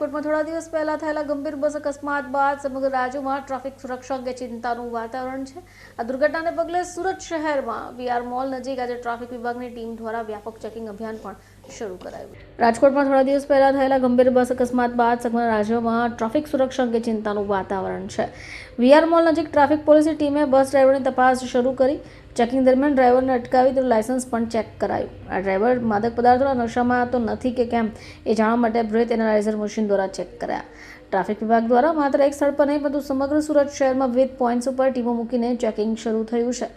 રાજકોટમાં થોડા દિવસ પહેલા થયેલા ગંભીર બસ અકસ્માત બાદ સમગ્ર રાજ્યમાં ટ્રાફિક સુરક્ષા અંગે ચિંતાનું વાતાવરણ છે। આ દુર્ઘટનાને પગલે સુરત શહેરમાં વીઆર મોલ નજીક આજે ટ્રાફિક વિભાગની ટીમ દ્વારા વ્યાપક ચેકિંગ અભિયાન પણ શરૂ કરાયું। રાજકોટમાં થોડા દિવસ પહેલા થયેલા ગંભીર બસ અકસ્માત બાદ સમગ્ર રાજ્યમાં ટ્રાફિક સુરક્ષા અંગે ચિંતાનું વાતાવરણ છે। વીઆર મોલ નજીક ટ્રાફિક પોલીસની ટીમે બસ ડ્રાઈવરની તપાસ શરૂ કરી। ચેકિંગ દરમિયાન ડ્રાઈવરને અટકાવી તેનું લાયસન્સ પણ ચેક કરાયું। આ ડ્રાઈવર માદક પદાર્થોના નશામાં તો નથી કે કેમ એ જાણવા માટે બ્રેથ એનાલાઇઝર મશીન દ્વારા ચેક કરાયા। ટ્રાફિક વિભાગ દ્વારા માત્ર એક સ્થળ પર નહીં પરંતુ સમગ્ર સુરત શહેરમાં વિવિધ પોઈન્ટ્સ ઉપર ટીમો મૂકીને ચેકિંગ શરૂ થયું છે।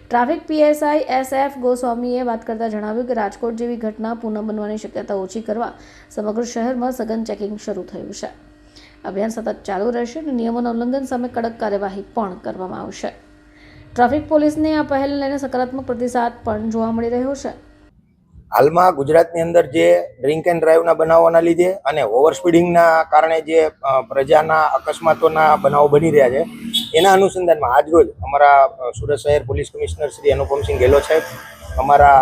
ટ્રાફિક પીએસઆઈ SF ગોસ્વામીએ વાત કરતા જણાવ્યું કે રાજકોટ જેવી ઘટના પુનઃ બનવાની શક્યતા ઓછી કરવા સમગ્ર શહેરમાં સઘન ચેકિંગ શરૂ થયું છે। અભિયાન સતત ચાલુ રહેશે અને નિયમોના ઉલ્લંઘન સામે કડક કાર્યવાહી પણ કરવામાં આવશે। ટ્રાફિક પોલીસની આ પહેલ લઈને સકારાત્મક પ્રતિસાદ પણ જોવા મળી રહ્યો છે। હાલમાં ગુજરાતની અંદર જે ડ્રિંક એન્ડ ડ્રાઈવના બનાવોના લીધે અને ઓવર સ્પીડિંગના કારણે જે પ્રજાના અકસ્માતોના બનાવો બની રહ્યા છે, એના અનુસંધાનમાં આજરોજ અમારા સુરત શહેર પોલીસ કમિશનર શ્રી અનુપમસિંહ ગેહલોત સાહેબ, અમારા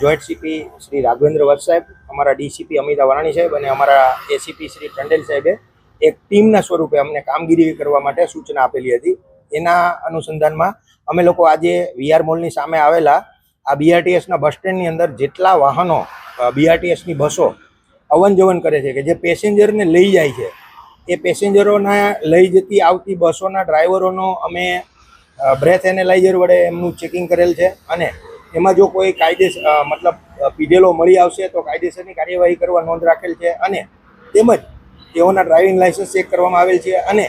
જોઈન્ટ CP શ્રી રાઘવેન્દ્ર વત્સ સાહેબ, અમારા DCP અમિતા વરાણી સાહેબ અને અમારા ACP શ્રી ટંડેલ સાહેબે એક ટીમના સ્વરૂપે અમને કામગીરી કરવા માટે સૂચના આપેલી હતી। એના અનુસંધાનમાં અમે લોકો આજે વીઆર મોલની સામે આવેલા આ BRTSના બસ સ્ટેન્ડની અંદર જેટલા વાહનો BRTSની બસો અવન જવન કરે છે કે જે પેસેન્જરને લઈ જાય છે, એ પેસેન્જરોને લઈ જતી આવતી બસોના ડ્રાઈવરોનો અમે બ્રેથ એનાલાઇઝર વડે એમનું ચેકિંગ કરેલ છે અને એમાં જો કોઈ મતલબ પીધેલો મળી આવશે તો કાયદેસરની કાર્યવાહી કરવા નોંધ રાખેલ છે અને તેમજ તેઓના ડ્રાઇવિંગ લાયસન્સ ચેક કરવામાં આવેલ છે અને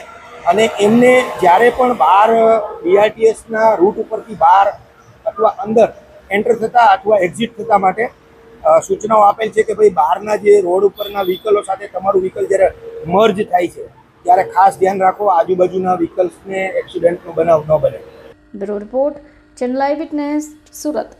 એમને જ્યારે પણ બહાર BRTSના રૂટ ઉપરથી બહાર અથવા અંદર એન્ટર થતા અથવા એક્ઝિટ થતા માટે સૂચનાઓ આપેલ છે કે ભાઈ બહારના જે રોડ ઉપરના વ્હીકલો સાથે તમારું વ્હીકલ જ્યારે મર્જ થાય છે ત્યારે ખાસ ધ્યાન રાખો, આજુબાજુના વ્હીકલ્સને એક્સિડન્ટનો બનાવ ન બને। Bureau report, channel live witness, Surat.